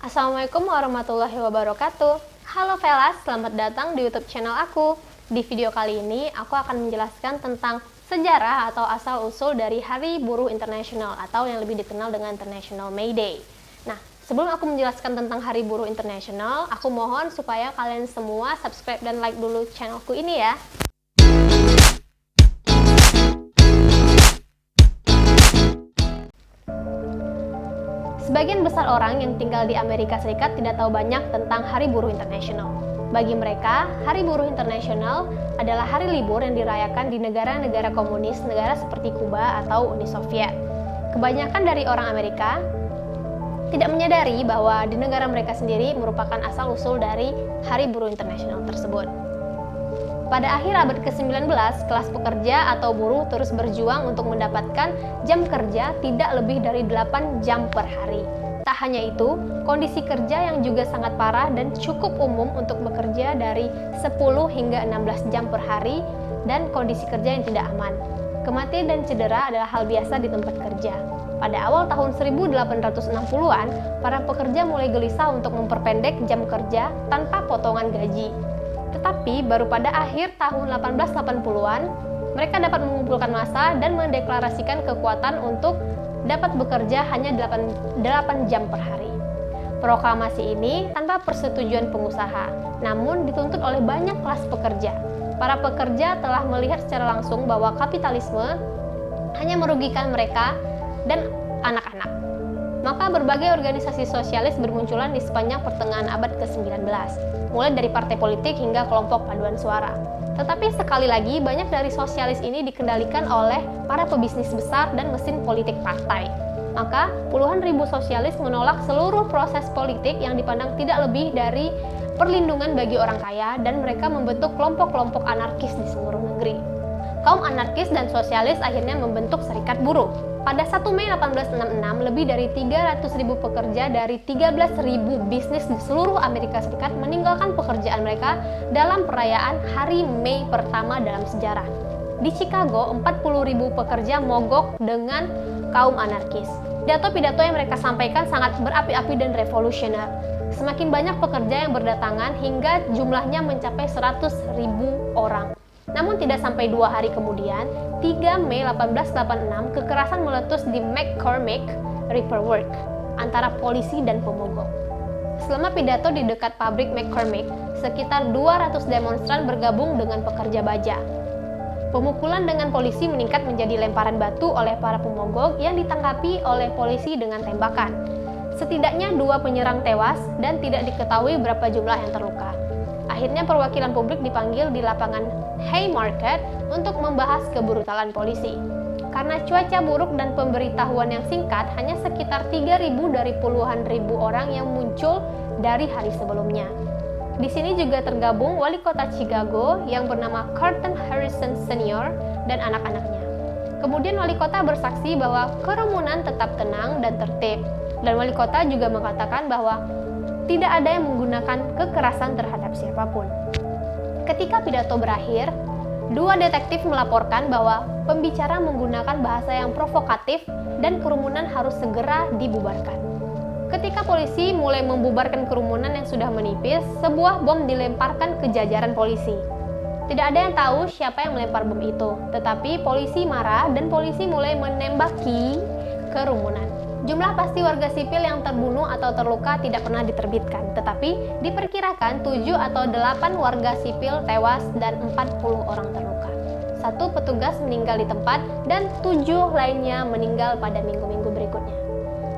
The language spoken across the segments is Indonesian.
Assalamualaikum warahmatullahi wabarakatuh. Halo Velas, selamat datang di YouTube channel aku. Di video kali ini, aku akan menjelaskan tentang sejarah atau asal-usul dari Hari Buruh Internasional atau yang lebih dikenal dengan International May Day. Nah, sebelum aku menjelaskan tentang Hari Buruh Internasional, aku mohon supaya kalian semua subscribe dan like dulu channelku ini ya. Sebagian besar orang yang tinggal di Amerika Serikat tidak tahu banyak tentang Hari Buruh Internasional. Bagi mereka, Hari Buruh Internasional adalah hari libur yang dirayakan di negara-negara komunis, negara seperti Kuba atau Uni Soviet. Kebanyakan dari orang Amerika tidak menyadari bahwa di negara mereka sendiri merupakan asal-usul dari Hari Buruh Internasional tersebut. Pada akhir abad ke-19, kelas pekerja atau buruh terus berjuang untuk mendapatkan jam kerja tidak lebih dari 8 jam per hari. Tak hanya itu, kondisi kerja yang juga sangat parah dan cukup umum untuk bekerja dari 10 hingga 16 jam per hari dan kondisi kerja yang tidak aman. Kematian dan cedera adalah hal biasa di tempat kerja. Pada awal tahun 1860-an, para pekerja mulai gelisah untuk memperpendek jam kerja tanpa potongan gaji. Tetapi baru pada akhir tahun 1880-an, mereka dapat mengumpulkan massa dan mendeklarasikan kekuatan untuk dapat bekerja hanya 8 jam per hari. Proklamasi ini tanpa persetujuan pengusaha, namun dituntut oleh banyak kelas pekerja. Para pekerja telah melihat secara langsung bahwa kapitalisme hanya merugikan mereka dan anak-anak. Maka berbagai organisasi sosialis bermunculan di sepanjang pertengahan abad ke-19, mulai dari partai politik hingga kelompok paduan suara. Tetapi sekali lagi, banyak dari sosialis ini dikendalikan oleh para pebisnis besar dan mesin politik partai. Maka, puluhan ribu sosialis menolak seluruh proses politik yang dipandang tidak lebih dari perlindungan bagi orang kaya, dan mereka membentuk kelompok-kelompok anarkis di seluruh negeri. Kaum anarkis dan sosialis akhirnya membentuk Serikat Buruh. Pada 1 Mei 1866, lebih dari 300.000 pekerja dari 13.000 bisnis di seluruh Amerika Serikat meninggalkan pekerjaan mereka dalam perayaan Hari Mei pertama dalam sejarah. Di Chicago, 40.000 pekerja mogok dengan kaum anarkis. Pidato-pidato yang mereka sampaikan sangat berapi-api dan revolusioner. Semakin banyak pekerja yang berdatangan hingga jumlahnya mencapai 100.000 orang. Namun tidak sampai 2 hari kemudian, 3 Mei 1886, kekerasan meletus di McCormick River Work antara polisi dan pemogok. Selama pidato di dekat pabrik McCormick, sekitar 200 demonstran bergabung dengan pekerja baja. Pemukulan dengan polisi meningkat menjadi lemparan batu oleh para pemogok yang ditangkapi oleh polisi dengan tembakan. Setidaknya 2 penyerang tewas dan tidak diketahui berapa jumlah yang terluka. Akhirnya perwakilan publik dipanggil di lapangan Haymarket untuk membahas kebrutalan polisi. Karena cuaca buruk dan pemberitahuan yang singkat, hanya sekitar 3.000 dari puluhan ribu orang yang muncul dari hari sebelumnya. Di sini juga tergabung wali kota Chicago yang bernama Carlton Harrison Senior dan anak-anaknya. Kemudian wali kota bersaksi bahwa kerumunan tetap tenang dan tertib. Dan wali kota juga mengatakan bahwa tidak ada yang menggunakan kekerasan terhadap siapapun. Ketika pidato berakhir, 2 detektif melaporkan bahwa pembicara menggunakan bahasa yang provokatif dan kerumunan harus segera dibubarkan. Ketika polisi mulai membubarkan kerumunan yang sudah menipis, sebuah bom dilemparkan ke jajaran polisi. Tidak ada yang tahu siapa yang melempar bom itu, tetapi polisi marah dan polisi mulai menembaki kerumunan. Jumlah pasti warga sipil yang terbunuh atau terluka tidak pernah diterbitkan, tetapi diperkirakan 7 atau 8 warga sipil tewas dan 40 orang terluka. 1 petugas meninggal di tempat dan 7 lainnya meninggal pada minggu-minggu berikutnya.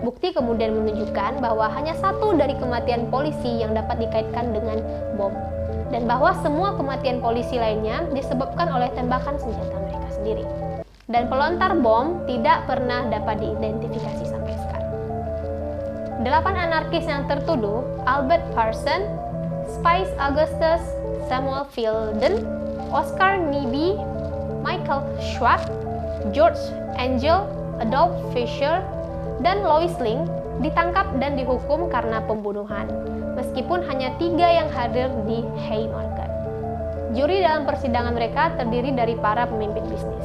Bukti kemudian menunjukkan bahwa hanya 1 dari kematian polisi yang dapat dikaitkan dengan bom, dan bahwa semua kematian polisi lainnya disebabkan oleh tembakan senjata mereka sendiri. Dan pelontar bom tidak pernah dapat diidentifikasi sampai sekarang. 8 anarkis yang tertuduh, Albert Parson, Spice Augustus, Samuel Fielden, Oscar Neebe, Michael Schwab, George Angel, Adolf Fischer, dan Lois Link ditangkap dan dihukum karena pembunuhan, meskipun hanya 3 yang hadir di Haymarket. Juri dalam persidangan mereka terdiri dari para pemimpin bisnis.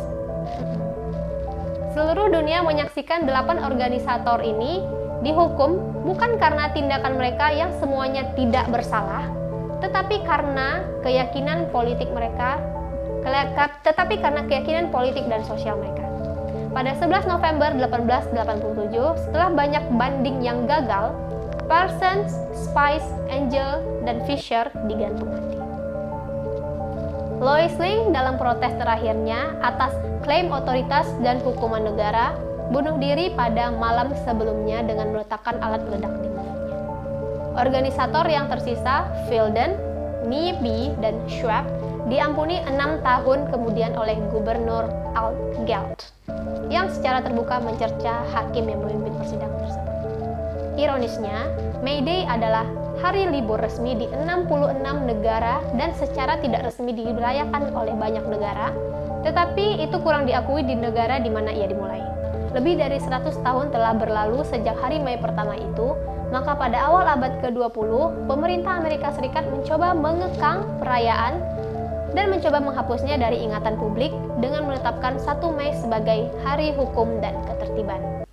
Seluruh dunia menyaksikan 8 organisator ini dihukum bukan karena tindakan mereka yang semuanya tidak bersalah, tetapi karena keyakinan politik dan sosial mereka. Pada 11 November 1887, setelah banyak banding yang gagal, Parsons, Spice, Angel, dan Fisher digantung mati. Lois Lane dalam protes terakhirnya atas klaim otoritas dan hukuman negara bunuh diri pada malam sebelumnya dengan meletakkan alat peledak di mulutnya. Organisator yang tersisa, Fielden, Niebee, dan Schwab diampuni 6 tahun kemudian oleh Gubernur Al Galt yang secara terbuka mencerca hakim yang memimpin persidangan tersebut. Ironisnya, May Day adalah hari libur resmi di 66 negara dan secara tidak resmi dirayakan oleh banyak negara, tetapi itu kurang diakui di negara di mana ia dimulai. Lebih dari 100 tahun telah berlalu sejak hari Mei pertama itu, maka pada awal abad ke-20, pemerintah Amerika Serikat mencoba mengekang perayaan dan mencoba menghapusnya dari ingatan publik dengan menetapkan 1 Mei sebagai Hari Hukum dan Ketertiban.